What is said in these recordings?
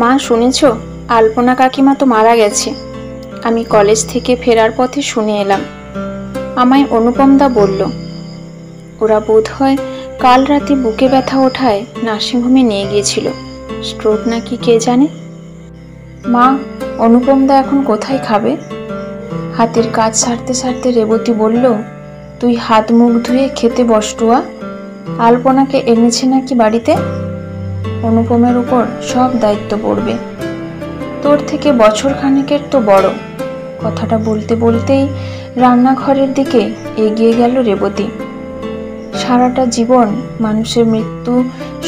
মা শুনেছো, আলপনা কাকিমা তো মারা গেছে। আমি কলেজ থেকে ফেরার পথে শুনে এলাম। আমায় অনুপমদা বলল, ওরা বোধহয় কাল রাতে বুকে ব্যথা ওঠায় নার্সিংহোমে নিয়ে গিয়েছিল। স্ট্রোক নাকি কে জানে। মা, অনুপমদা এখন কোথায় খাবে? হাতের কাজ সারতে সারতে রেবতী বলল, তুই হাত মুখ ধুয়ে খেতে বস টুয়া। আলপনাকে এনেছে নাকি বাড়িতে? অনুপমের উপর সব দায়িত্ব পড়বে। তোর থেকে বছর খানেকের তো বড়। কথাটা বলতে বলতেই রান্নাঘরের দিকে এগিয়ে গেল রেবতী। সারাটা জীবন মানুষের মৃত্যু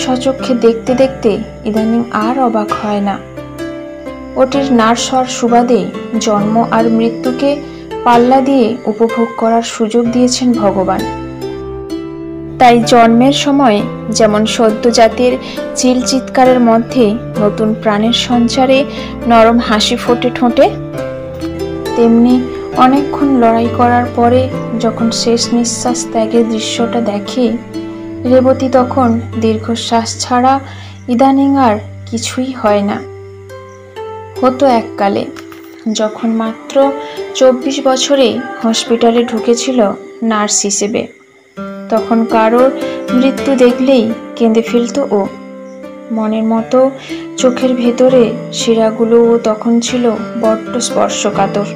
সচক্ষে দেখতে দেখতে ইদানিং আর অবাক হয় না। ওটির নার্স হওয়ার সুবাদে জন্ম আর মৃত্যুকে পাল্লা দিয়ে উপভোগ করার সুযোগ দিয়েছেন ভগবান। তাই জন্মের সময় যেমন সদ্যজাতের চিল চিৎকারের মধ্যে নতুন প্রাণের সঞ্চারে নরম হাসি ফোটে ঠোঁটে, তেমনি অনেকক্ষণ লড়াই করার পরে যখন শেষ নিঃশ্বাস ত্যাগের দৃশ্যটা দেখে রেবতী, তখন দীর্ঘশ্বাস ছাড়া ইদানিং আর কিছুই হয় না। হতো এককালে, যখন মাত্র 24 বছরে হসপিটালে ঢুকেছিল নার্স হিসেবে। তখন কারোর মৃত্যু দেখলেই কেঁদে ফেলত ও। মনের মতো চোখের ভেতরে শিরাগুলোও তখন ছিল বড্ড স্পর্শকাতর।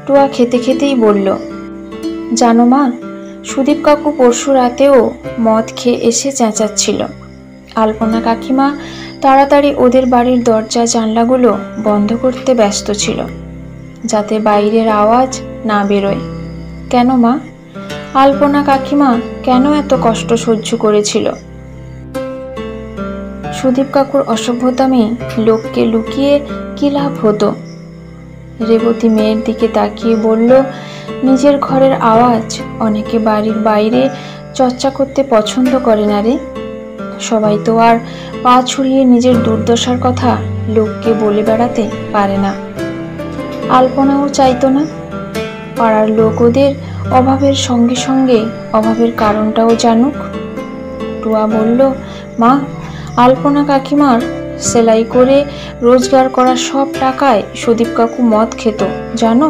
টুয়া খেতে খেতেই বলল, জানো মা, সুদীপ কাকু পরশু রাতেও মদ খেয়ে এসে চেঁচাচ্ছিল। আলপনা কাকিমা তাড়াতাড়ি ওদের বাড়ির দরজা জানলাগুলো বন্ধ করতে ব্যস্ত ছিল, যাতে বাইরের আওয়াজ না বেরোয়। কেন মা? আলপনা কাকিমা কেন এত কষ্ট সহ্য করেছিল? সুদীপ কাকুর অসভ্যতামে লোককে লুকিয়ে কি লাভ হতো? রেবতী মেয়ের দিকে তাকিয়ে বলল, নিজের ঘরের আওয়াজ অনেকে বাড়ির বাইরে চর্চা করতে পছন্দ করে না রে। সবাই তো আর পা ছড়িয়ে নিজের দুর্দশার কথা লোককে বলে বেড়াতে পারে না। আলপনাও চাইতো না পাড়ার লোক ওদের অভাবের সঙ্গে সঙ্গে অভাবের কারণটাও জানুক। টুয়া বলল, মা, আলপনা কাকিমার সেলাই করে রোজগার করা সব টাকায় সুদীপ কাকু মদ খেত, জানো?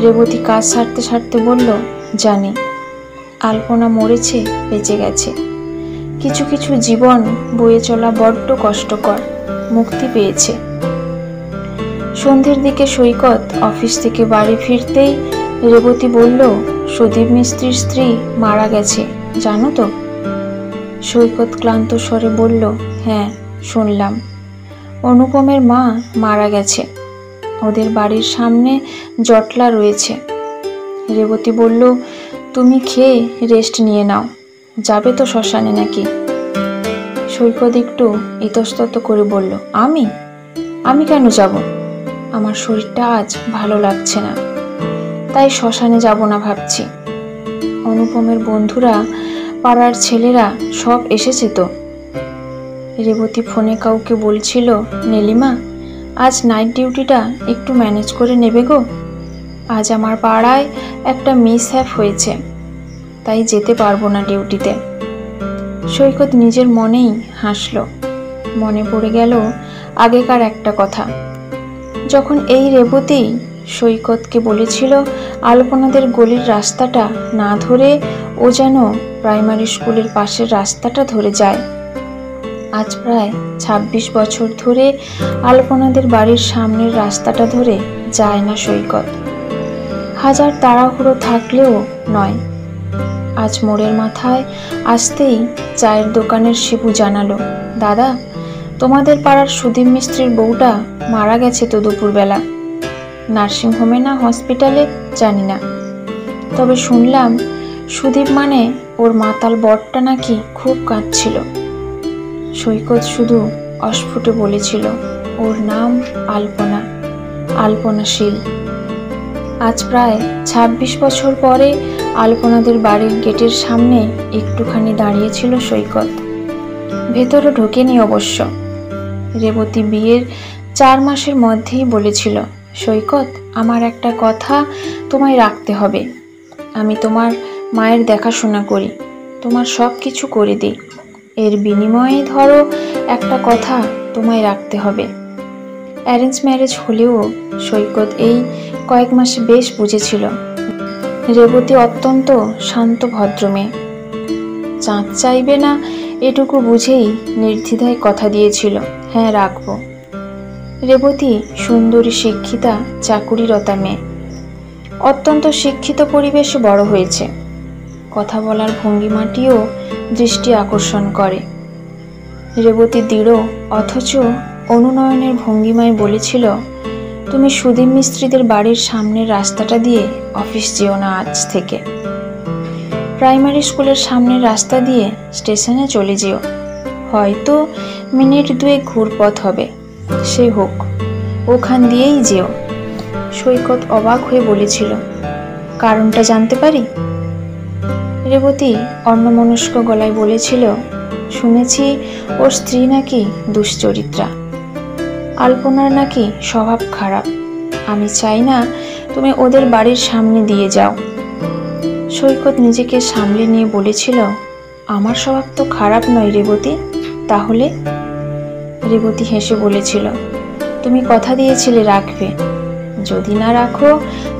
রেবতী কাজ সারতে সারতে বলল, জানি। আলপনা মরেছে, বেঁচে গেছে। কিছু কিছু জীবন বয়ে চলা বড্ড কষ্টকর, মুক্তি পেয়েছে। সন্ধ্যের দিকে সৈকত অফিস থেকে বাড়ি ফিরতেই রেবতী বলল, সুদীপ মিস্ত্রির স্ত্রী মারা গেছে, জানো তো? সৈকত ক্লান্ত স্বরে বলল, হ্যাঁ শুনলাম। অনুপমের মা মারা গেছে। ওদের বাড়ির সামনে জটলা রয়েছে। রেবতী বলল, তুমি খেয়ে রেস্ট নিয়ে নাও, যাবে তো শ্মশানে নাকি? সৈকত একটু ইতস্তত করে বলল, আমি কেন যাব? আমার শরীরটা আজ ভালো লাগছে না, তাই শ্মশানে যাব না ভাবছি। অনুপমের বন্ধুরা, পাড়ার ছেলেরা সব এসেছে তো। রেবতী ফোনে কাউকে বলছিল, নীলিমা, আজ নাইট ডিউটিটা একটু ম্যানেজ করে নেবে গো। আজ আমার পাড়ায় একটা মিসহ্যাপ হয়েছে, তাই যেতে পারবো না ডিউটিতে। সৈকত নিজের মনেই হাসল। মনে পড়ে গেল আগেকার একটা কথা, যখন এই রেবতী সৈকতকে বলেছিল আলপনাদের গলির রাস্তাটা না ধরে ও যেন প্রাইমারি স্কুলের পাশের রাস্তাটা ধরে যায়। আজ প্রায় 26 বছর ধরে আলপনাদের বাড়ির সামনের রাস্তাটা ধরে যায় না সৈকত। হাজার তাড়াহুড়ো থাকলেও নয়। আজ মোড়ের মাথায় আসতেই চায়ের দোকানের শিবু জানালো, দাদা, তোমাদের পাড়ার সুদীপ মিস্ত্রির বউটা মারা গেছে তো দুপুরবেলা। নার্সিংহোমে না হসপিটালে জানি না, তবে শুনলাম সুদীপ মানে ওর মাতাল বরটা নাকি খুব কাঁদছিল। সৈকত শুধু অস্ফুটে বলেছিল, ওর নাম আলপনা, আলপনাশীল। আজ প্রায় 26 বছর পরে আলপনাদের বাড়ির গেটের সামনে একটুখানি দাঁড়িয়েছিল সৈকত। ভেতরে ঢোকেনি অবশ্য। রেবতী বিয়ের 4 মাসের মধ্যেই বলেছিল, সৈকত, আমার একটা কথা তোমায় রাখতে হবে। আমি তোমার মায়ের দেখাশোনা করি, তোমার সব কিছু করে দিই। এর বিনিময়ে ধরো একটা কথা তোমায় রাখতে হবে। অ্যারেঞ্জ ম্যারেজ হলেও সৈকত এই কয়েক মাসে বেশ বুঝেছিল রেবতী অত্যন্ত শান্ত ভদ্র মেয়ে। চাঁদ চাইবে না এটুকু বুঝেই নির্দ্বিধায় কথা দিয়েছিল, হ্যাঁ রাখবো। রেবতী সুন্দরী, শিক্ষিতা, চাকুরিরতা মেয়ে। অত্যন্ত শিক্ষিত পরিবেশে বড় হয়েছে। কথা বলার ভঙ্গিমাটিও দৃষ্টি আকর্ষণ করে। রেবতী দৃঢ় অথচ অনুনয়নের ভঙ্গিমায় বলেছিল, তুমি সুদীপ মিস্ত্রিদের বাড়ির সামনের রাস্তাটা দিয়ে অফিস যেও না আজ থেকে। প্রাইমারি স্কুলের সামনের রাস্তা দিয়ে স্টেশনে চলে যেও, হয়তো মিনিট 2 ঘুরপথ হবে, সে হোক, ওখান দিয়েই যেও। সৈকত অবাক হয়ে বলেছিল, কারণটা জানতে পারি? রেবতী অন্যমনস্ক গলায় বলেছিল, শুনেছি ওর স্ত্রী নাকি দুশ্চরিত্রা, আলপনার নাকি স্বভাব খারাপ। আমি চাই না তুমি ওদের বাড়ির সামনে দিয়ে যাও। সৈকত নিজেকে সামলে নিয়ে বলেছিল, আমার স্বভাব তো খারাপ নয় রেবতী। তাহলে? রেবতী হেসে বলেছিল, তুমি কথা দিয়েছিলে রাখবে, যদি না রাখো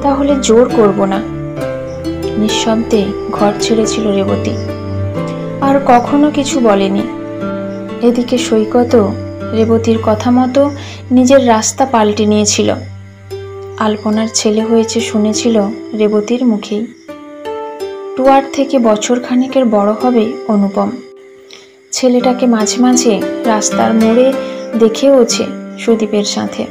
তাহলে জোর করব না। নিঃশব্দে ঘর ছেড়েছিল রেবতী, আর কখনো কিছু বলেনি। এদিকে সৈকতও রেবতীর কথা মতো নিজের রাস্তা পাল্টে নিয়েছিল। আলপনার ছেলে হয়েছে শুনেছিল রেবতীর মুখেই। টুয়ার থেকে বছর খানেকের বড় হবে অনুপম। ছেলেটাকে মাঝে মাঝে রাস্তার মোড়ে দেখেওছে সুদীপের সাথে।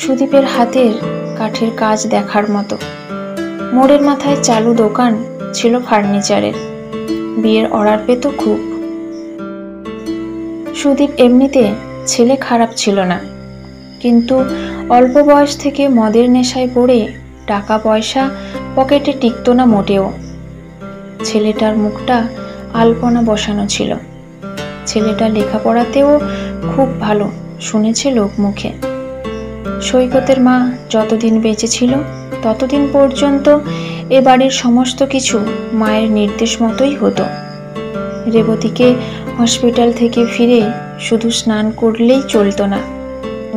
সুদীপের হাতের কাঠের কাজ দেখার মতো। মোড়ের মাথায় চালু দোকান ছিল ফার্নিচারের। বিয়ের অর্ডার পেত খুব। সুদীপ এমনিতে ছেলে খারাপ ছিল না, কিন্তু অল্প বয়স থেকে মদের নেশায় পড়ে টাকা পয়সা পকেটে টিকত না মোটেও। ছেলেটার মুখটা আলপনা বসানো ছিল। ছেলেটা লেখাপড়াতেও খুব ভালো শুনেছে লোক মুখে। সৈকতের মা যতদিন বেঁচে ছিল ততদিন পর্যন্ত এ বাড়ির সমস্ত কিছু মায়ের নির্দেশ মতোই হতো। রেবতীকে হসপিটাল থেকে ফিরে শুধু স্নান করলেই চলতো না,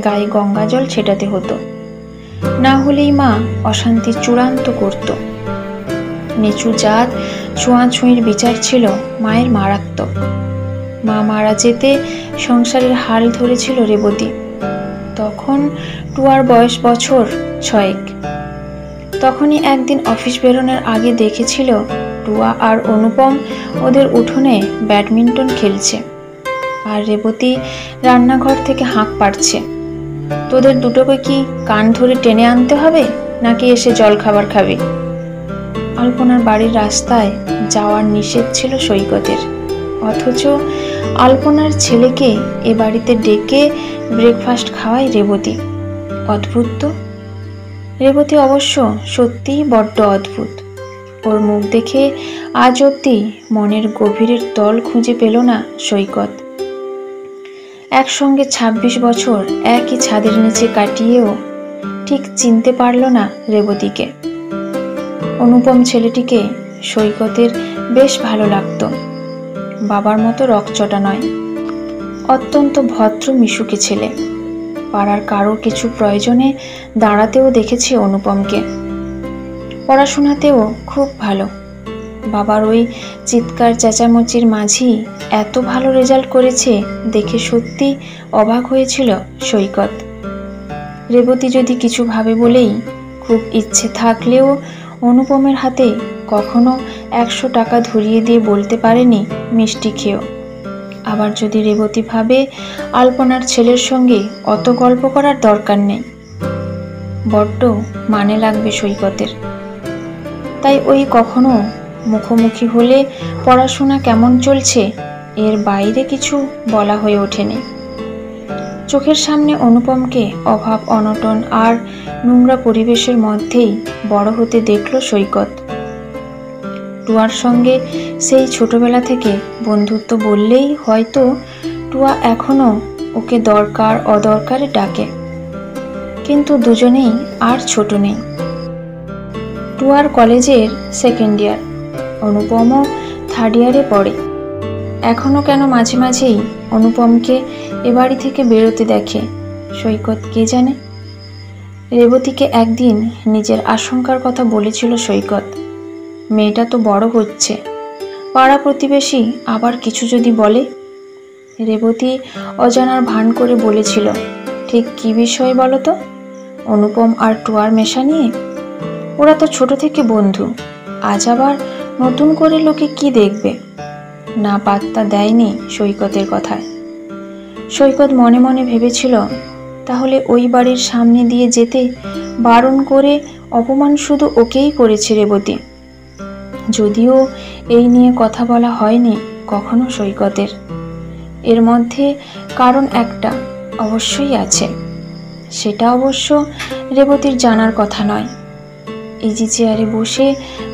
গায়ে গঙ্গা জল ছেটাতে হতো, না হলেই মা অশান্তি চূড়ান্ত করত। নিচু জাত ছোঁয়াছুঁয়ির বিচার ছিল মায়ের মারাত্মক। মা মারা যেতে সংসারের হাল ধরেছিল রেবতী। তখন টুয়ার বয়স বছর 6। তখনই একদিন অফিস বেরোনোর আগে দেখেছিল টুয়া আর অনুপম ওদের উঠোনে ব্যাডমিন্টন খেলছে, আর রেবতী রান্নাঘর থেকে হাঁক পাড়ছে, তোদের দুটোকে কি কান ধরে টেনে আনতে হবে নাকি এসে জল খাবার খাবে? আলপনার বাড়ির রাস্তায় যাওয়ার নিষেধ ছিল সৈকতের, অথচ আলপনার ছেলেকে এ বাড়িতে ডেকে ব্রেকফাস্ট খাওয়ায় রেবতী। অদ্ভুত তো। রেবতী অবশ্য সত্যিই বড্ড অদ্ভুত। ওর মুখ দেখে আজ অবধি মনের গভীরের তল খুঁজে পেল না সৈকত। একসঙ্গে 26 বছর একই ছাদের নিচে কাটিয়েও ঠিক চিনতে পারল না রেবতীকে। অনুপম ছেলেটিকে সৈকতের বেশ ভালো লাগতো। বাবার মতো রকচটা নয়, অত্যন্ত ভদ্র মিশুকে ছেলে। পাড়ার কারো কিছু প্রয়োজনে দাঁড়াতেও দেখেছে অনুপমকে। পড়াশোনাতেও খুব ভালো। বাবার ওই চিৎকার চেঁচামেচির মাঝেই এত ভালো রেজাল্ট করেছে দেখে সত্যি অবাক হয়েছিল সৈকত। রেবতী যদি কিছু ভাবে বলেই খুব ইচ্ছে থাকলেও অনুপমের হাতে কখনো 100 টাকা ধরিয়ে দিয়ে বলতে পারেনি মিষ্টি খেয়েও। আবার যদি রেবতী ভাবে আলপনার ছেলের সঙ্গে অত গল্প করার দরকার নেই, বড্ড মানে লাগবে সৈকতের। তাই ওই কখনো মুখোমুখি হলে পড়াশোনা কেমন চলছে এর বাইরে কিছু বলা হয়ে ওঠেনি। চোখের সামনে অনুপমকে অভাব অনটন আর নোংরা পরিবেশের মধ্যেই বড় হতে দেখল সৈকত। টুয়ার সঙ্গে সেই ছোটবেলা থেকে বন্ধুত্ব বললেই হয়তো টুয়া এখনো ওকে দরকার অদরকারে ডাকে, কিন্তু দুজনেই আর ছোট নেই। টুয়ার কলেজের 2nd ইয়ার, অনুপমও 3rd ইয়ারে পড়ে। এখনো কেন মাঝে মাঝেই অনুপমকে এ বাড়ি থেকে বেরোতে দেখে সৈকত কে জানে। রেবতীকে একদিন নিজের আশঙ্কার কথা বলেছিল সৈকত, মেয়েটা তো বড় হচ্ছে, পাড়া প্রতিবেশী আবার কিছু যদি বলে। রেবতী অজানার ভান করে বলেছিল, ঠিক কি বিষয় বলো তো? অনুপম আর টুয়ার মেশা নিয়ে? ওরা তো ছোট থেকে বন্ধু, আজ আবার নতুন করে লোকে কি দেখবে। না পাত্তা দেয়নি সৈকতের কথায়। সৈকত মনে মনে ভেবেছিল, তাহলে ওই বাড়ির সামনে দিয়ে যেতে বারণ করে অপমান শুধু ওকেই করেছে রেবতী। যদিও এই নিয়ে কথা বলা হয়নি কখনো সৈকতের। এর মধ্যে কারণ একটা অবশ্যই আছে, সেটা অবশ্য রেবতীর জানার কথা নয়। ইজি চেয়ারে বসে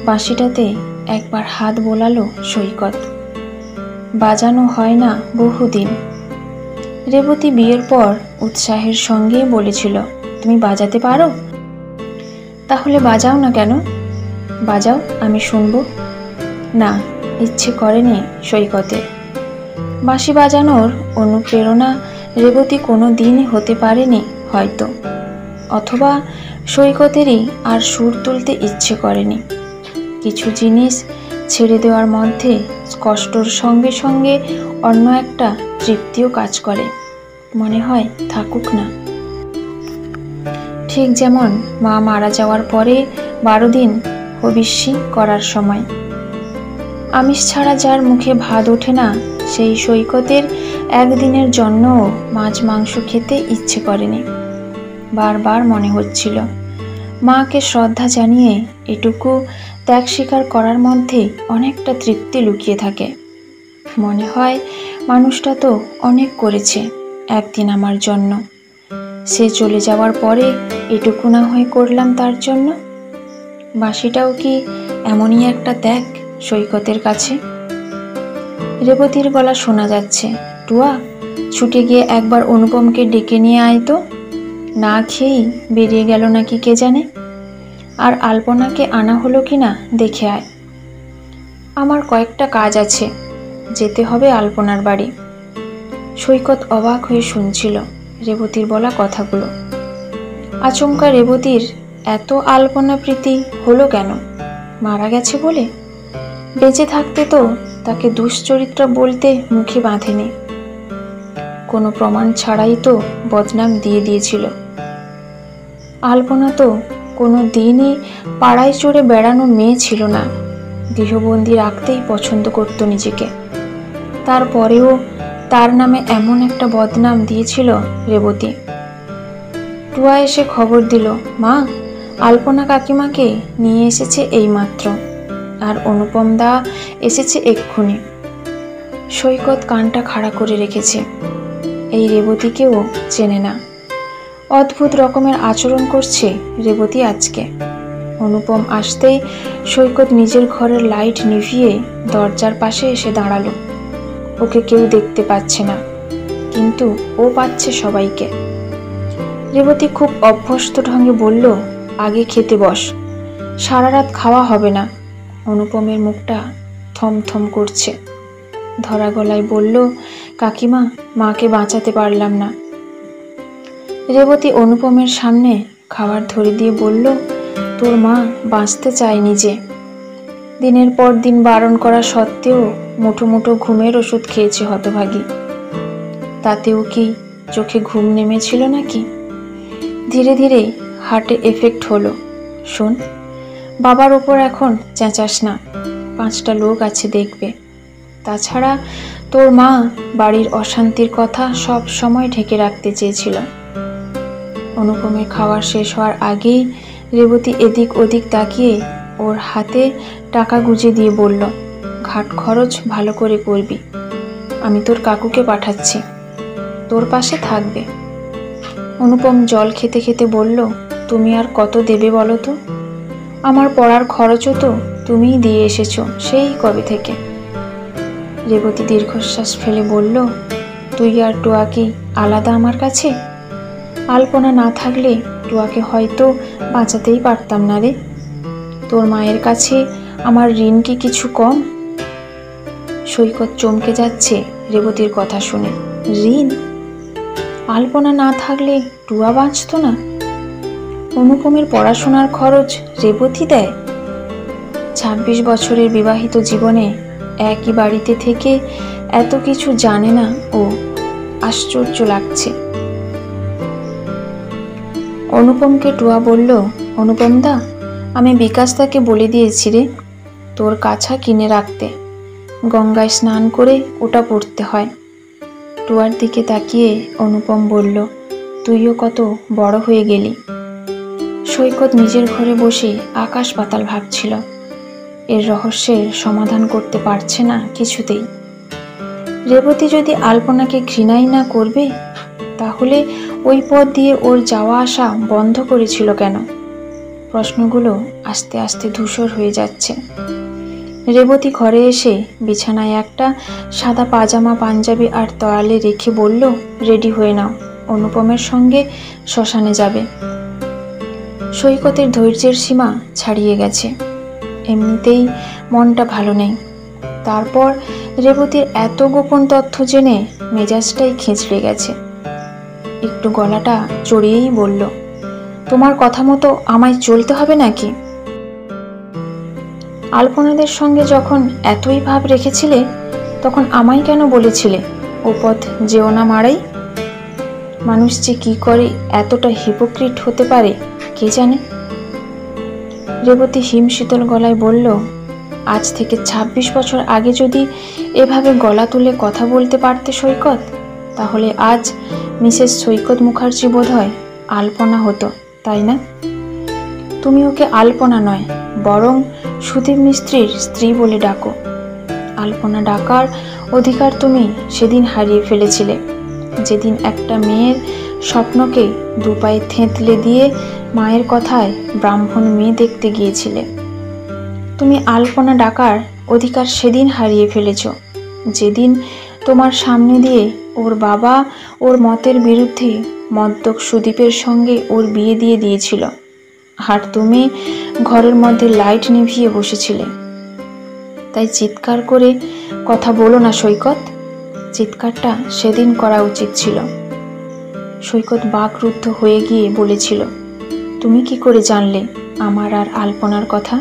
বাঁশিটাতে একবার হাত বোলালো সৈকত। বাজানো হয় না বহুদিন। রেবতী বিয়ের পর উৎসাহের সঙ্গে বলেছিল, তুমি বাজাতে পারো? তাহলে বাজাও না কেন? বাজাও, আমি শুনবো। না, ইচ্ছে করেনি সৈকতের। বাঁশি বাজানোর অনুপ্রেরণা রেবতী কোনো দিনই হতে পারেনি হয়তো, অথবা সৈকতেরই আর সুর তুলতে ইচ্ছে করেনি। কিছু জিনিস ছেড়ে দেওয়ার মধ্যে কষ্টর সঙ্গে সঙ্গে অন্য একটা তৃপ্তিও কাজ করে, মনে হয় থাকুক না। ঠিক যেমন মা মারা যাওয়ার পরে 12 দিন হবিষ্যি করার সময় আমিষ ছাড়া যার মুখে ভাত ওঠে না, সেই সৈকতের একদিনের জন্যও মাছ মাংস খেতে ইচ্ছে করেনি। বারবার মনে হচ্ছিল, মাকে শ্রদ্ধা জানিয়ে এটুকু ত্যাগ স্বীকার করার মধ্যে অনেকটা তৃপ্তি লুকিয়ে থাকে। মনে হয় মানুষটা তো অনেক করেছে একদিন আমার জন্য, সে চলে যাওয়ার পরে এটুকু না হয় করলাম তার জন্য। বাঁশিটাও কি এমনই একটা ত্যাগ সৈকতের কাছে? রেবতীর গলা শোনা যাচ্ছে, টুয়া, ছুটে গিয়ে একবার অনুপমকে ডেকে নিয়ে আয় তো। না খেয়েই বেরিয়ে গেল নাকি কে জানে। আর আলপনাকে আনা হলো কি না দেখে আয়। আমার কয়েকটা কাজ আছে, যেতে হবে আলপনার বাড়ি। সৈকত অবাক হয়ে শুনছিল রেবতীর বলা কথাগুলো। আচমকা রেবতীর এত আলপনা প্রীতি হলো কেন? মারা গেছে বলে? বেঁচে থাকতে তো তাকে দুশ্চরিত্রা বলতে মুখে বাঁধেনি, কোনো প্রমাণ ছাড়াই তো বদনাম দিয়ে দিয়েছিল। আলপনা তো কোনো দিনই পাড়ায় চড়ে বেড়ানো মেয়ে ছিল না, গৃহবন্দী রাখতেই পছন্দ করত নিজেকে। তারপরেও তার নামে এমন একটা বদনাম দিয়েছিল রেবতী। টুয়া এসে খবর দিল, মা, আলপনা কাকিমাকে নিয়ে এসেছে এইমাত্র, আর অনুপম দা এসেছে এক্ষুনি। সৈকত কানটা খাড়া করে রেখেছে। এই রেবতীকেও চেনে না। অদ্ভুত রকমের আচরণ করছে রেবতী আজকে। অনুপম আসতেই সৈকত নিজের ঘরের লাইট নিভিয়ে দরজার পাশে এসে দাঁড়ালো। ওকে কেউ দেখতে পাচ্ছে না, কিন্তু ও পাচ্ছে সবাইকে। রেবতী খুব অভ্যস্ত ঢঙ্গে বলল, আগে খেতে বস, সারা রাত খাওয়া হবে না। অনুপমের মুখটা থমথম করছে। ধরা গলায় বলল, কাকিমা, মাকে বাঁচাতে পারলাম না। রেবতী অনুপমের সামনে খাবার ধরে দিয়ে বলল, তোর মা বাঁচতে চায়নি যে। দিনের পর দিন বারণ করা সত্ত্বেও মুঠো মুঠো ঘুমের ওষুধ খেয়েছে হতভাগী। তাতেও কি চোখে ঘুম নেমেছিল নাকি? ধীরে ধীরে হার্টে এফেক্ট হলো। শোন, বাবার ওপর এখন চেঁচাস না, 5টা লোক আছে দেখবে। তাছাড়া তোর মা বাড়ির অশান্তির কথা সব সময় ঢেকে রাখতে চেয়েছিল। অনুপমের খাওয়া শেষ হওয়ার আগেই রেবতী এদিক ওদিক তাকিয়ে ওর হাতে টাকা গুজে দিয়ে বলল, ঘাট খরচ ভালো করে করবি, আমি তোর কাকুকে পাঠাচ্ছি, তোর পাশে থাকবে। অনুপম জল খেতে খেতে বলল, তুমি আর কত দেবে বলো তো? আমার পড়ার খরচও তো তুমিই দিয়ে এসেছো সেই কবে থেকে। রেবতী দীর্ঘশ্বাস ফেলে বলল, তুই আর টুয়া কি আলাদা আমার কাছে? আলপনা না থাকলে টুয়াকে হয়তো বাঁচাতেই পারতাম না রে। তোর মায়ের কাছে আমার ঋণ কি কিছু কম? সৈকত চমকে যাচ্ছে রেবতীর কথা শুনে। ঋণ? আলপনা না থাকলে টুয়া বাঁচত না? অনুপমের পড়াশোনার খরচ রেবতী দেয়? 26 বছরের বিবাহিত জীবনে একই বাড়িতে থেকে এত কিছু জানে না ও। আশ্চর্য লাগছে। অনুপমকে টুয়া বলল, অনুপম দা, আমি বিকাশদাকে বলে দিয়েছি রে তোর কাছা কিনে রাখতে। গঙ্গায় স্নান করে ওটা পড়তে হয়। টুয়ার দিকে তাকিয়ে অনুপম বলল, তুইও কত বড় হয়ে গেলি। সৈকত নিজের ঘরে বসে আকাশ পাতাল ভাবছিল। এর রহস্যের সমাধান করতে পারছে না কিছুতেই। রেবতী যদি আলপনাকে ঘৃণাই না করবে, তাহলে ওই পথ দিয়ে ওর যাওয়া আসা বন্ধ করেছিল কেন? প্রশ্নগুলো আস্তে আস্তে ধূসর হয়ে যাচ্ছে। রেবতী ঘরে এসে বিছানায় একটা সাদা পাজামা, পাঞ্জাবি আর তোয়ালে রেখে বলল, রেডি হয়ে নাও, অনুপমের সঙ্গে শ্মশানে যাবে। সৈকতের ধৈর্যের সীমা ছাড়িয়ে গেছে। এমনিতেই মনটা ভালো নেই, তারপর রেবতীর এত গোপন তথ্য জেনে মেজাজটাই খিঁচড়ে গেছে। একটু গলাটা চড়িয়েই বলল, তোমার কথা মতো আমায় চলতে হবে নাকি? আলপনাদের সঙ্গে যখন এতই ভাব রেখেছিলে, তখন আমায় কেন বলেছিলে ও পথ যেও না মারাই? মানুষ যে কি করে এতটা হিপোক্রিট হতে পারে কে জানে। রেবতী হিমশীতল গলায় বলল, আজ থেকে 26 বছর আগে যদি এভাবে গলা তুলে কথা বলতে পারতে সৈকত, তাহলে আজ মিসেস সৈকত মুখার্জি বোধহয় আলপনা হতো, তাই না? তুমি ওকে আলপনা নয়, বরং সুদীপ মিস্ত্রির স্ত্রী বলে ডাকো। আলপনা ডাকার অধিকার তুমি সেদিন হারিয়ে ফেলেছিলে, যেদিন একটা মেয়ের স্বপ্নকে দুপায়ে থেঁতলে দিয়ে মায়ের কথায় ব্রাহ্মণ মেয়ে দেখতে গিয়েছিলে। তুমি আলপনা ডাকার অধিকার সেদিন হারিয়ে ফেলেছ, যেদিন তোমার সামনে দিয়ে ওর বাবা ওর মতের বিরুদ্ধে মদ্যক সুদীপের সঙ্গে ওর বিয়ে দিয়ে দিয়েছিল, আর তুমি ঘরের মধ্যে লাইট নিভিয়ে বসেছিলে। তাই চিৎকার করে কথা বলো না সৈকত, চিৎকারটা সেদিন করা উচিত ছিল। সৈকত বাকরুদ্ধ হয়ে গিয়ে বলেছিল, তুমি কি করে জানলে আমার আর আলপনার কথা?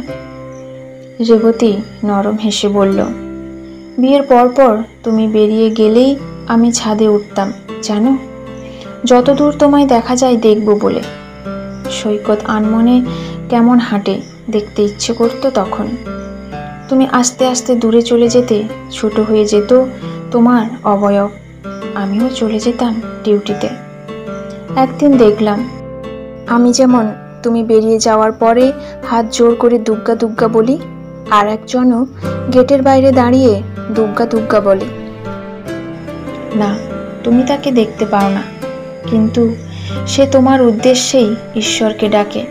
রেবতী নরম হেসে বলল, বিয়ের পরপর তুমি বেরিয়ে গেলেই আমি ছাদে উঠতাম জানো, যতদূর তোমায় দেখা যায় দেখব বলে। সৈকত আনমনে কেমন হাঁটে দেখতে ইচ্ছে করতো তখন। তুমি আস্তে আস্তে দূরে চলে যেতে, ছোট হয়ে যেত তোমার অবয়ব, আমিও চলে যেতাম ডিউটিতে। একদিন দেখলাম আমি যেমন তুমি বেরিয়ে যাওয়ার পরে হাত জোর করে দুগ্গা দুগ্গা বলি, আর একজনও গেটের বাইরে দাঁড়িয়ে দুগ্গা দুগ্গা বলে। না, তুমি তাকে দেখতে পাও না, কিন্তু সে তোমার উদ্দেশ্যেই ঈশ্বরকে ডাকে।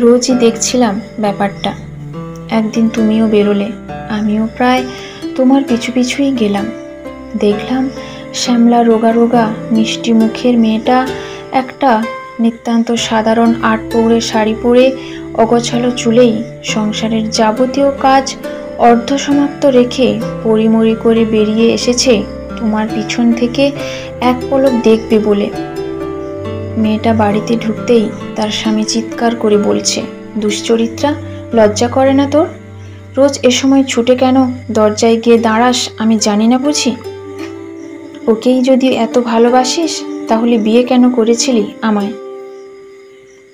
রোজই দেখছিলাম ব্যাপারটা। একদিন তুমিও বেরোলে, আমিও প্রায় তোমার পিছু পিছুই গেলাম। দেখলাম শ্যামলা রোগা রোগা মিষ্টি মুখের মেয়েটা একটা নিতান্ত সাধারণ 8 পৌরে শাড়ি পরে অগোছালো চুলেই সংসারের যাবতীয় কাজ অর্ধসমাপ্ত রেখে পরিমরি করে বেরিয়ে এসেছে তোমার পিছন থেকে এক পলক দেখবে বলে। মেয়েটা বাড়িতে ঢুকতেই তার স্বামী চিৎকার করে বলছে, দুশ্চরিত্রা, লজ্জা করে না তোর? রোজ এ সময় ছুটে কেন দরজায় গিয়ে দাঁড়াস আমি জানি না বুঝি? ওকেই যদি এত ভালোবাসিস, তাহলে বিয়ে কেন করেছিলি আমায়?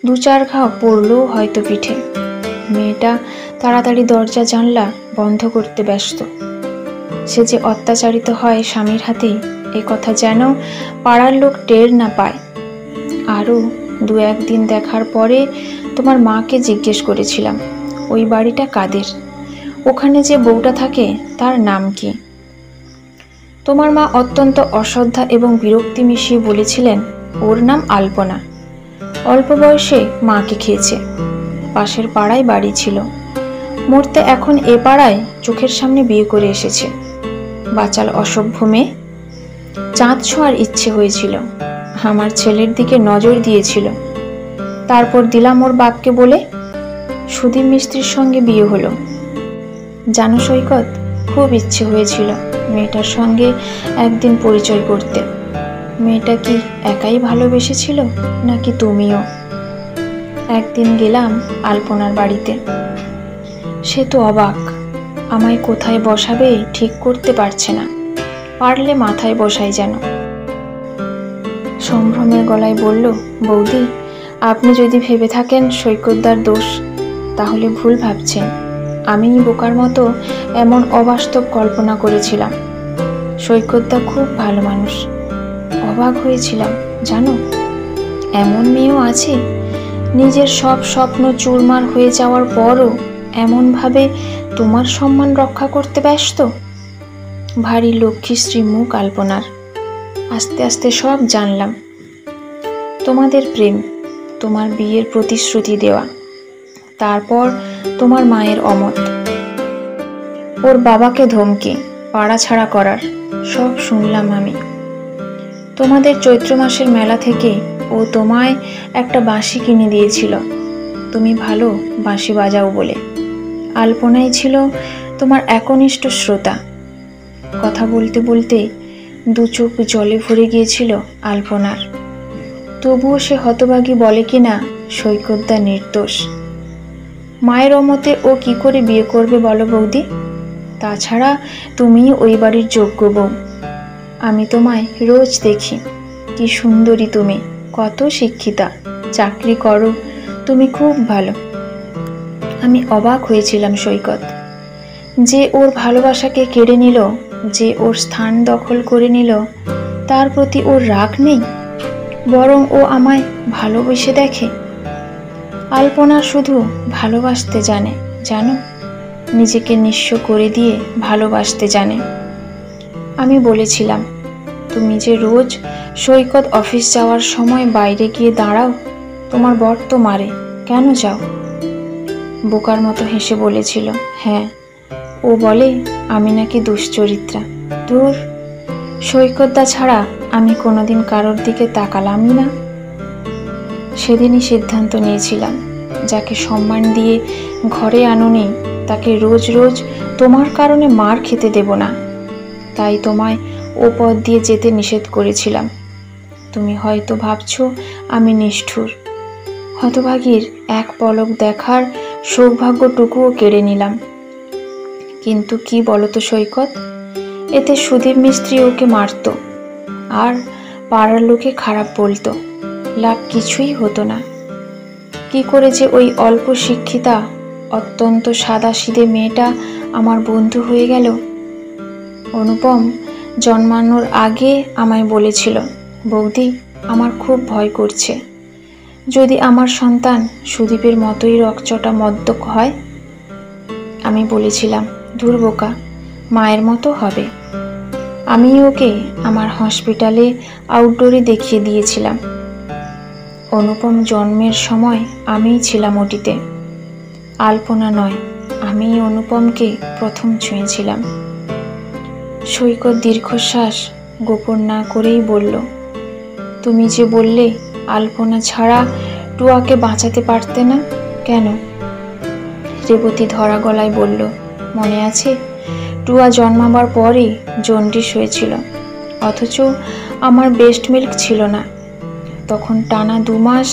2-4 ঘা পড়লো হয়তো পিঠে। মেয়েটা তাড়াতাড়ি দরজা জানলা বন্ধ করতে ব্যস্ত। সে যে অত্যাচারিত হয় স্বামীর হাতে, এ কথা যেন পাড়ার লোক টের না পায়। আরও 2-1 দিন দেখার পরে তোমার মাকে জিজ্ঞেস করেছিলাম, ওই বাড়িটা কাদের, ওখানে যে বউটা থাকে তার নাম কি? তোমার মা অত্যন্ত অশ্রদ্ধা এবং বিরক্তি মিশিয়ে বলেছিলেন, ওর নাম আলপনা। অল্প বয়সে মাকে খেয়েছে। পাশের পাড়ায় বাড়ি ছিল, মরতে এখন এ পাড়ায় চোখের সামনে বিয়ে করে এসেছে। বাচাল অসভ্য মেয়ে। চাঁদ ছোঁয়ার ইচ্ছে হয়েছিল, আমার ছেলের দিকে নজর দিয়েছিল। তারপর দিলাম ওর বাপকে বলে, সুদীপ মিস্ত্রির সঙ্গে বিয়ে হলো। জানো সৈকত, খুব ইচ্ছে হয়েছিল মেয়েটার সঙ্গে একদিন পরিচয় করতে। মেয়েটা কি একাই ভালোবেসেছিল নাকি তুমিও? একদিন গেলাম আলপনার বাড়িতে। সে তো অবাক, আমায় কোথায় বসাবে ঠিক করতে পারছে না, পারলে মাথায় বসাই যেন। সম্ভ্রমের গলায় বলল, বৌদি, আপনি যদি ভেবে থাকেন সৈকতদার দোষ, তাহলে ভুল ভাবছেন। আমিই বোকার মতো এমন অবাস্তব কল্পনা করেছিলাম। সৈকতদা খুব ভালো মানুষ। অবাক হয়েছিলাম জানো, এমন মেয়েও আছে নিজের সব স্বপ্ন চুরমার হয়ে যাওয়ার পরও এমনভাবে তোমার সম্মান রক্ষা করতে ব্যস্ত। ভারী লক্ষ্মীশ্রী মুখ আলপনার। আস্তে আস্তে সব জানলাম। তোমাদের প্রেম, তোমার বিয়ের প্রতিশ্রুতি দেওয়া, তারপর তোমার মায়ের অমত, ওর বাবাকে ধমকি, পাড়া ছাড়া করার, সব শুনলাম আমি। তোমাদের চৈত্র মাসের মেলা থেকে ও তোমায় একটা বাঁশি কিনে দিয়েছিল, তুমি ভালো বাঁশি বাজাও বলে। আলপনাই ছিল তোমার একনিষ্ঠ শ্রোতা। কথা বলতে বলতে দু চোখ জলে ভরে গিয়েছিল আলপনার। তবুও সে হতভাগী বলে কিনা সৈকতদা নির্দোষ। মায়ের অমতে ও কি করে বিয়ে করবে বলো বৌদি? তাছাড়া তুমি ওই বাড়ির যোগ্য বউ। আমি তোমায় রোজ দেখি, কি সুন্দরী তুমি, কত শিক্ষিতা, চাকরি করো, তুমি খুব ভালো। আমি অবাক হয়েছিলাম সৈকত। যে ওর ভালোবাসাকে কেড়ে নিল, যে ওর স্থান দখল করে নিল, তার প্রতি ওর রাগ নেই, বরং ও আমায় ভালোবেসে দেখে। আলপনা শুধু ভালোবাসতে জানে, জানো, নিজেকে নিঃস্ব করে দিয়ে ভালোবাসতে জানে। আমি বলেছিলাম, তুমি যে রোজ সৈকত অফিস যাওয়ার সময় বাইরে গিয়ে দাঁড়াও, তোমার বর তো মারে, কেন যাও? বোকার মতো হেসে বলেছিল, হ্যাঁ, ও বলে আমি নাকি দুশ্চরিত্রা। ধুর, সৈকতদা ছাড়া আমি কোনোদিন কারোর দিকে তাকালামই না। সেদিনই সিদ্ধান্ত নিয়েছিলাম, যাকে সম্মান দিয়ে ঘরে আনোনি তাকে রোজ রোজ তোমার কারণে মার খেতে দেব না। তাই তোমায় ও পথ দিয়ে যেতে নিষেধ করেছিলাম। তুমি হয়তো ভাবছো আমি নিষ্ঠুর। হতভাগীর এক পলক দেখার সৌভাগ্যটুকুও কেড়ে নিলাম। কিন্তু কি বলতো সৈকত, এতে সুধীর মিস্ত্রি ওকে মারত আর পাড়ার লোকে খারাপ বলতো, লাভ কিছুই হতো না। কি করে যে ওই অল্প শিক্ষিতা অত্যন্ত সাদাসিধে মেয়েটা আমার বন্ধু হয়ে গেল। অনুপম জন্মানোর আগে আমায় বলেছিল, বৌদি, আমার খুব ভয় করছে, যদি আমার সন্তান সুদীপের মতোই রকচটা মদ্যপ হয়। আমি বলেছিলাম, ধুর বোকা, মায়ের মতো হবে। আমি ওকে আমার হসপিটালে আউটডোরে দেখিয়ে দিয়েছিলাম। অনুপম জন্মের সময় আমিই ছিলাম ওটিতে। আলপনা নয়, আমিই অনুপমকে প্রথম ছুঁয়েছিলাম। সৈকত দীর্ঘশ্বাস গোপন না করেই বলল, তুমি যে বললে আলপনা ছাড়া টুয়াকে বাঁচাতে পারতে না, কেন? রেবতী ধরা গলায় বলল, মনে আছে, টুয়া জন্মাবার পরই জন্ডিস হয়েছিল, অথচ আমার ব্রেস্ট মিল্ক ছিল না। তখন টানা 2 মাস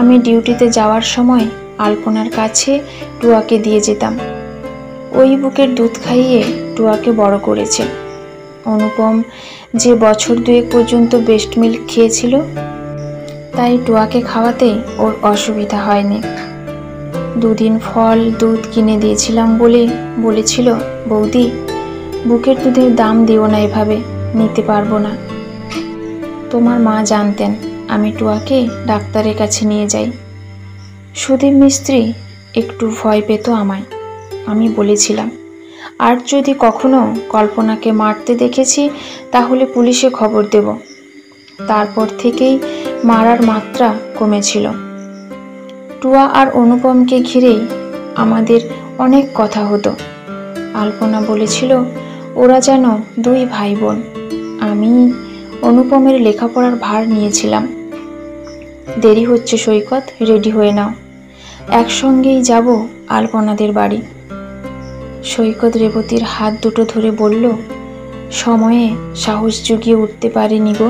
আমি ডিউটিতে যাওয়ার সময় আলপনার কাছে টুয়াকে দিয়ে যেতাম। ওই বুকের দুধ খাইয়ে টুয়াকে বড় করেছে। অনুপম যে বছর 2 পর্যন্ত ব্রেস্ট মিল্ক খেয়েছিল, তাই টুয়াকে খাওয়াতে ওর অসুবিধা হয়নি। 2 দিন ফল দুধ কিনে দিয়েছিলাম বলে বলেছিল, বৌদি, বুকের দুধের দাম দিও না, এভাবে নিতে পারবো না। তোমার মা জানতেন আমি টুয়াকে ডাক্তারের কাছে নিয়ে যাই। সুধীর মিস্ত্রি একটু ভয় পেত আমায়। আমি বলেছিলাম, আর যদি কখনো কল্পনাকে মারতে দেখেছি তাহলে পুলিশে খবর দেব। তারপর থেকেই মারার মাত্রা কমেছিল। টুয়া আর অনুপমকে ঘিরেই আমাদের অনেক কথা হতো। আলপনা বলেছিল ওরা যেন 2 ভাই বোন। আমি অনুপমের লেখাপড়ার ভার নিয়েছিলাম। দেরি হচ্ছে সৈকত, রেডি হয়ে নাও, একসঙ্গেই যাব আলপনাদের বাড়ি। সৈকত রেবতীর হাত দুটো ধরে বলল, সময়ে সাহস জুগিয়ে উঠতে পারিনি গো।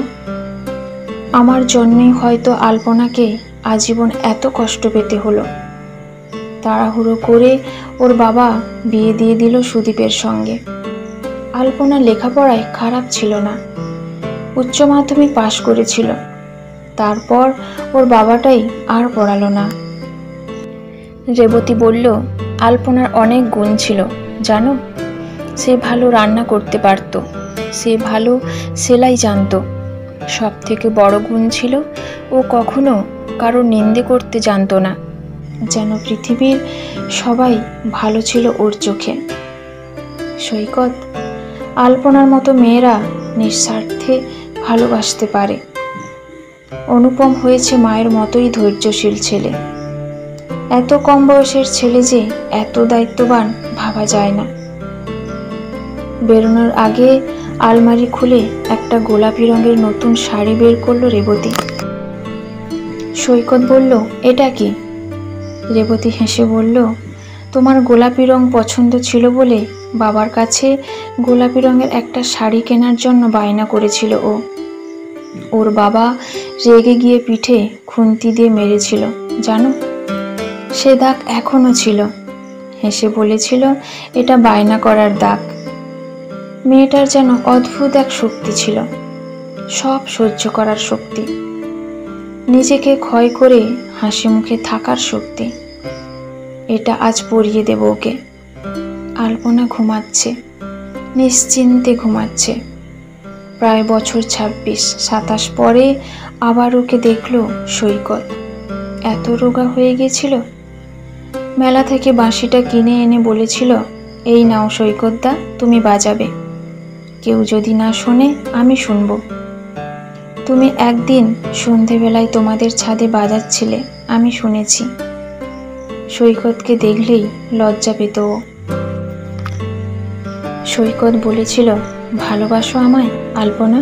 আমার জন্যই হয়তো আলপনাকে আজীবন এত কষ্ট পেতে হলো। তাড়াহুড়ো করে ওর বাবা বিয়ে দিয়ে দিল সুদীপের সঙ্গে। আলপনা লেখাপড়ায় খারাপ ছিল না, উচ্চ মাধ্যমিক পাশ করেছিল। তারপর ওর বাবাটাই আর পড়ালো না। রেবতী বলল, আলপনার অনেক গুণ ছিল জানো। সে ভালো রান্না করতে পারত, সে ভালো সেলাই জানতো। সব থেকে বড় গুণ ছিল ও কখনো কারো নিন্দে করতে জানতো না, যেন পৃথিবীর সবাই ভালো ছিল ওর চোখে। সৈকত, আলপনার মতো মেয়েরা নিঃস্বার্থে ভালোবাসতে পারে। অনুপম হয়েছে মায়ের মতোই ধৈর্যশীল ছেলে। এত কম বয়সের ছেলে যে এত দায়িত্ববান ভাবা যায় না। বেরোনোর আগে আলমারি খুলে একটা গোলাপি রঙের নতুন শাড়ি বের করলো রেবতী। সৈকত বলল, এটা কি? রেবতী হেসে বলল, তোমার গোলাপি রং পছন্দ ছিল বলে বাবার কাছে গোলাপি রঙের একটা শাড়ি কেনার জন্য বায়না করেছিল ও। ওর বাবা রেগে গিয়ে পিঠে খুন্তি দিয়ে মেরেছিল জানো। সে দাগ এখনো ছিল। হেসে বলেছিল, এটা বায়না করার দাগ। মেয়েটার যেন অদ্ভুত এক শক্তি ছিল, সব সহ্য করার শক্তি, নিজেকে ক্ষয় করে হাসি মুখে থাকার শক্তি। এটা আজ পরিয়ে দেব ওকে। আলপনা ঘুমাচ্ছে, নিশ্চিন্তে ঘুমাচ্ছে। প্রায় বছর 26-27 পরে আবার ওকে দেখলো সৈকত। এত রোগা হয়ে গেছিল। মেলা থেকে বাঁশিটা কিনে এনে বলেছিল, এই নাও সৈকতদা, তুমি বাজাবে। কেউ যদি না শোনে আমি শুনব। তুমি একদিন সন্ধেবেলায় তোমাদের ছাদে বাজাচ্ছিলে, আমি শুনেছি। সৈকতকে দেখলেই লজ্জা পেত ও। সৈকত বলেছিল, ভালোবাসো আমায় আলপনা?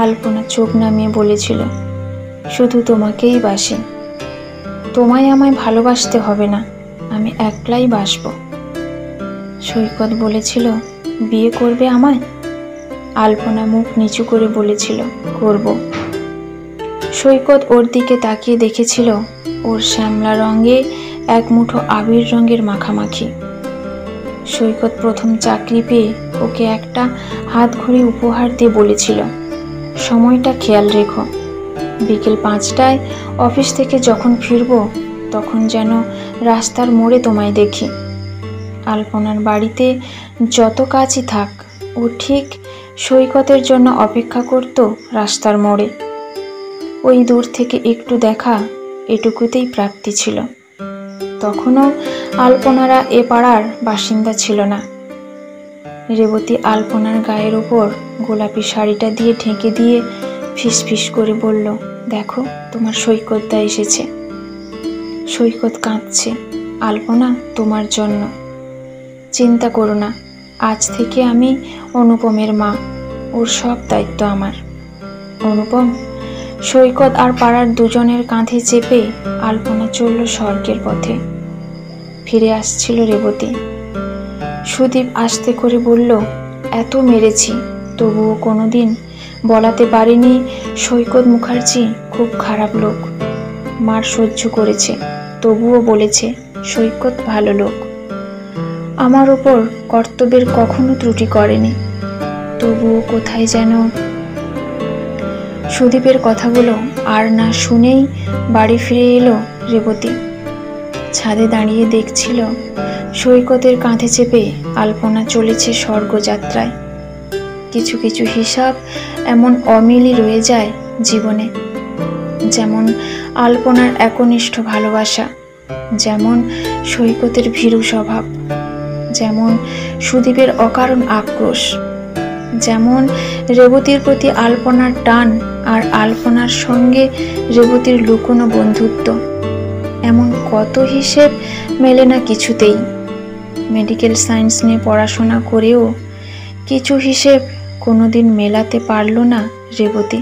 আলপনা চোখ নামিয়ে বলেছিল, শুধু তোমাকেই বাসি। তোমায় আমায় ভালোবাসতে হবে না, আমি একলাই বাসবো। সৈকত বলেছিল, বিয়ে করবে আমায়? আলপনা মুখ নিচু করে বলেছিল, করব। সৈকত ওর দিকে তাকিয়ে দেখেছিল ওর শ্যামলা রঙে এক মুঠো আবির রঙের মাখামাখি। সৈকত প্রথম চাকরি পেয়ে ওকে একটা হাত ঘড়ি উপহার দিয়ে বলেছিল, সময়টা খেয়াল রেখো। বিকেল 5টায় অফিস থেকে যখন ফিরব তখন যেন রাস্তার মোড়ে তোমায় দেখি। আলপনার বাড়িতে যত কাজই থাক, ও ঠিক সৈকতের জন্য অপেক্ষা করত রাস্তার মোড়ে। ওই দূর থেকে একটু দেখা, এটুকুতেই প্রাপ্তি ছিল। তখনও আলপনারা এ পাড়ার বাসিন্দা ছিল না। রেবতী আলপনার গায়ের ওপর গোলাপি শাড়িটা দিয়ে ঢেকে দিয়ে ফিসফিস করে বলল, দেখো তোমার সৈকতদা এসেছে। সৈকত কাঁদছে, আলপনা তোমার জন্য। চিন্তা করো না, আজ থেকে আমি অনুপমের মা, ওর সব দায়িত্ব আমার। অনুপম, সৈকত আর পাড়ার দুজনের কাঁধে চেপে আলপনা চলল স্বর্গের পথে। ফিরে আসছিল রেবতী। সুদীপ আস্তে করে বলল, এত মেরেছি তবুও কোনোদিন বলাতে পারিনি সৈকত মুখার্জি খুব খারাপ লোক। মার সহ্য করেছে, তবুও বলেছে সৈকত ভালো লোক। আমার ওপর কর্তব্যের কখনো ত্রুটি করেনি, তবুও কোথায় যেন। সুদীপের কথাগুলো আর না শুনেই বাড়ি ফিরে এলো রেবতী। ছাদে দাঁড়িয়ে দেখছিল সৈকতের কাঁধে চেপে আলপনা চলেছে স্বর্গযাত্রায়। কিছু কিছু হিসাব এমন অমিলই রয়ে যায় জীবনে, যেমন আলপনার একনিষ্ঠ ভালোবাসা, যেমন সৈকতের ভীরু স্বভাব, যেমন সুদীপের অকারণ আক্রোশ, যেমন রেবতীর প্রতি আলপনার টান আর আলপনার সঙ্গে রেবতীর লুকোনো বন্ধুত্ব। এমন কত হিসেব মেলে না কিছুতেই। মেডিকেল সায়েন্স নিয়ে পড়াশোনা করেও কিছু হিসেব কোনোদিন মেলাতে পারল না রেবতী।